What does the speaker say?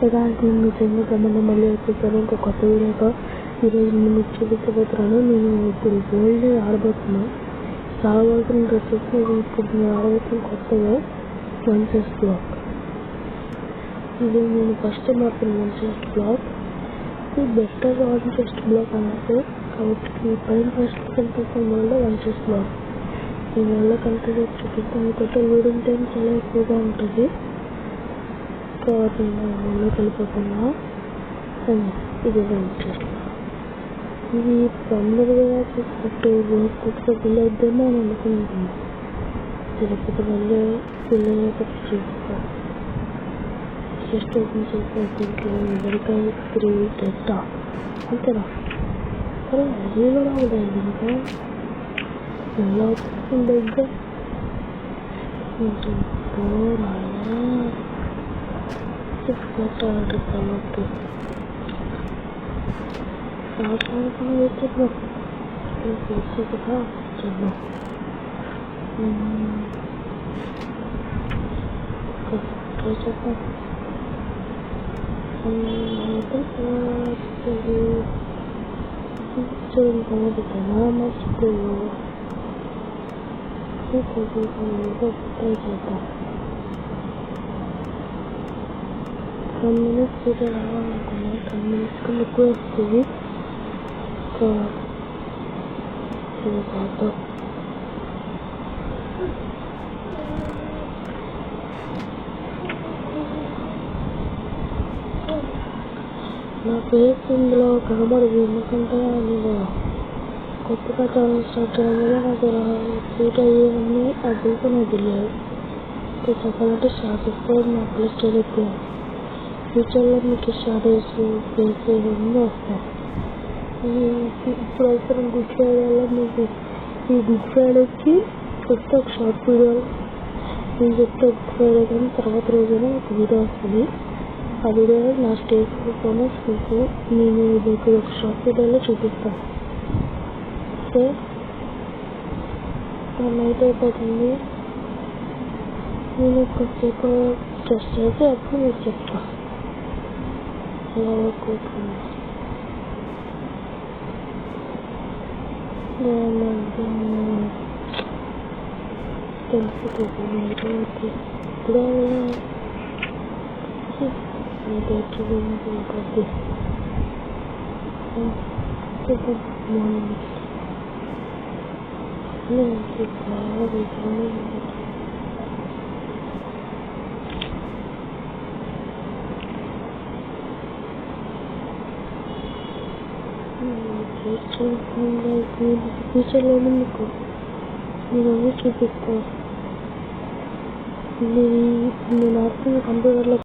ఇలాంటి నిజంగా గమని మళ్ళీ వచ్చేసాను ఇంకో కొత్త వీడియోతో. ఈరోజు నేను మీకు చూపించబోతున్నాను. నేను ఇప్పుడు గోల్డ్ ఆడబోతున్నాను. రాబోతున్న డ్రెస్సెస్ ఇప్పుడు నేను ఆడబోతున్న కొత్తగా వన్చెస్ బ్లాక్. ఇది నేను ఫస్ట్ టైం ఆడుతున్న వన్చెస్ బ్లాక్. ఇది బెటర్ వన్చెస్ బ్లాక్ అన్నట్టు. కాబట్టి పైన ఫస్ట్ కనిపిస్తున్న వల్ల వన్చెస్ బ్లాక్. దీనివల్ల కంటిన్యూ చూపిస్తాను. టోటల్ లోడింగ్ టైం చాలా ఎక్కువగా ఉంటుంది కాబట్టి నేను ఊళ్ళోకి వెళ్ళిపోతున్నా. ఇది వన్చెస్ ఇది తొందరగా చూసినట్టు రోజుకొక బిల్ అవుద్దేమో అని అనుకుంటున్నాను. తిరుపతి వల్లే బిల్ అయ్యేటట్టు చూపిస్తాను. జస్ట్ ఓపెన్ చేసిన దీంట్లో ఎవరికై 3 డేటా అంతేనా? సరే అది కూడా అవుతుంది. ఇంకా ఎలా అవుతుంది దగ్గర కాబట్టి అయితే చూద్దాం. చేద్దాం. 10 minutes రావాలనుకున్నా. 10 minutes కన్నా ఎక్కువ వస్తుంది. నా ఫేస్ ఇందులో కనబడదు, ఎందుకంటే నేను కొత్తగా ఛానల్ స్టార్ట్ చేయడం వల్ల నాకు సూట్ అయ్యేవన్నీ అడ్డుతో నాకు తెలియదు. చెప్పాలంటే షార్ట్స్ నా ప్లస్ ఎక్కువ. ఫ్యూచర్లో మీకు షార్ట్స్ ఫేస్ ఇవన్నీ వస్తాయి. ఇప్పుడు అవసరం గుడ్ ఫ్రైడే వల్ల మీకు ఈ గుడ్ ఫ్రైడేకి కొత్త ఒక షార్ట్ వీడియో నేను చెప్తే గుడ్ ఫ్రైడే కానీ తర్వాత రోజున ఒక వీడియో వస్తుంది. ఆ వీడియోలో నా స్టేజ్ పర్ఫార్మెన్స్ మీకు నేను మీకు ఒక షార్ట్ వీడియోలో చూపిస్తాను. సో నైట్ అయిపోతుంది. నేను కొద్దిసేపు టెస్ట్ చేసి అప్పుడు మీకు చెప్తాను. అలా అనుకుంటున్నాను. తెలుసుకుంటున్నాను. ఇప్పుడు ఫ్యూచర్లోనే మీకు నేను అన్నీ చూపిస్తాను. నేను ఆడుతున్న కంప్యూటర్లో